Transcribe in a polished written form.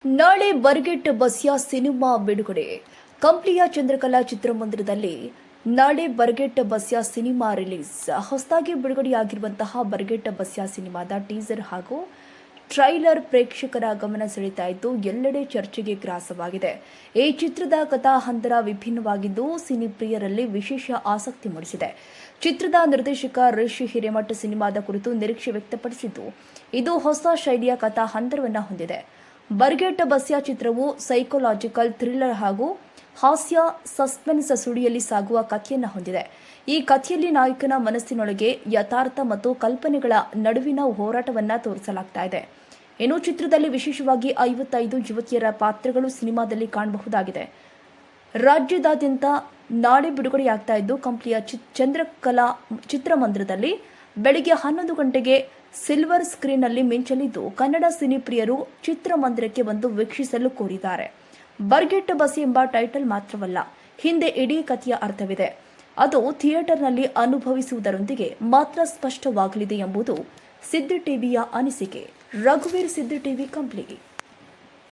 ನಾಳೆ ಬರ್ಗೆಟ್ ಬಸ್ಯ ಸಿನಿಮಾ ಬಿಡುಗಡೆ. ಕಂಪ್ಲಿಯ ಚಂದ್ರಕಲಾ ಚಿತ್ರಮಂದಿರದಲ್ಲಿ ನಾಳೆ ಬರ್ಗೆಟ್ ಬಸ್ಯ ಸಿನಿಮಾ ರಿಲೀಸ್. ಹೊಸದಾಗಿ ಬಿಡುಗಡೆಯಾಗಿರುವಂತಹ ಬರ್ಗೆಟ್ ಬಸ್ಯ ಸಿನಿಮಾದ ಟೀಸರ್ ಹಾಗೂ ಟ್ರೈಲರ್ ಪ್ರೇಕ್ಷಕರ ಗಮನ ಸೆಳೀತಾ ಇದ್ದು ಎಲ್ಲೆಡೆ ಚರ್ಚೆಗೆ ಗ್ರಾಸವಾಗಿದೆ. ಈ ಚಿತ್ರದ ಕಥಾಹಂದರ ವಿಭಿನ್ನವಾಗಿದ್ದು ಸಿನಿ ಪ್ರಿಯರಲ್ಲಿ ವಿಶೇಷ ಆಸಕ್ತಿ ಮೂಡಿಸಿದೆ. ಚಿತ್ರದ ನಿರ್ದೇಶಕ ರಿಷಿ ಹಿರೇಮಠ ಸಿನಿಮಾದ ಕುರಿತು ನಿರೀಕ್ಷೆ ವ್ಯಕ್ತಪಡಿಸಿದ್ದು, ಇದು ಹೊಸ ಶೈಲಿಯ ಕಥಾಹಂದರವನ್ನು ಹೊಂದಿದೆ. ಬರ್ಗೆಟ್ ಬಸ್ಯ ಚಿತ್ರವು ಸೈಕೋಲಾಜಿಕಲ್ ಥ್ರಿಲ್ಲರ್ ಹಾಗೂ ಹಾಸ್ಯ ಸಸ್ಪೆನ್ಸ್ ಸುಳಿಯಲ್ಲಿ ಸಾಗುವ ಕಥೆಯನ್ನು ಹೊಂದಿದೆ. ಈ ಕಥೆಯಲ್ಲಿ ನಾಯಕನ ಮನಸ್ಸಿನೊಳಗೆ ಯಥಾರ್ಥ ಮತ್ತು ಕಲ್ಪನೆಗಳ ನಡುವಿನ ಹೋರಾಟವನ್ನು ತೋರಿಸಲಾಗ್ತಾ ಇದೆ. ಇನ್ನು ಚಿತ್ರದಲ್ಲಿ ವಿಶೇಷವಾಗಿ 55 ಯುವತಿಯರ ಪಾತ್ರಗಳು ಸಿನಿಮಾದಲ್ಲಿ ಕಾಣಬಹುದಾಗಿದೆ. ರಾಜ್ಯದಾದ್ಯಂತ ನಾಳೆ ಬಿಡುಗಡೆಯಾಗ್ತಾ ಇದ್ದು ಕಂಪ್ಲಿಯ ಚಂದ್ರಕಲಾ ಚಿತ್ರಮಂದಿರದಲ್ಲಿ ಬೆಳಗ್ಗೆ 11 ಗಂಟೆಗೆ ಸಿಲ್ವರ್ ಸ್ಕ್ರೀನ್ನಲ್ಲಿ ಮಿಂಚಲಿದ್ದು ಕನ್ನಡ ಸಿನಿ ಪ್ರಿಯರು ಚಿತ್ರಮಂದಿರಕ್ಕೆ ಬಂದು ವೀಕ್ಷಿಸಲು ಕೋರಿದ್ದಾರೆ. ಬರ್ಗೆಟ್ ಬಸ್ ಎಂಬ ಟೈಟಲ್ ಮಾತ್ರವಲ್ಲ, ಹಿಂದೆ ಇಡೀ ಕಥೆಯ ಅರ್ಥವಿದೆ. ಅದು ಥಿಯೇಟರ್ನಲ್ಲಿ ಅನುಭವಿಸುವುದರೊಂದಿಗೆ ಮಾತ್ರ ಸ್ಪಷ್ಟವಾಗಲಿದೆ ಎಂಬುದು ಸಿದ್ದಿ ಟಿವಿಯ ಅನಿಸಿಕೆ. ರಘುವೀರ್, ಸಿದ್ದಿ ಟಿವಿ, ಕಂಪ್ಲಿ.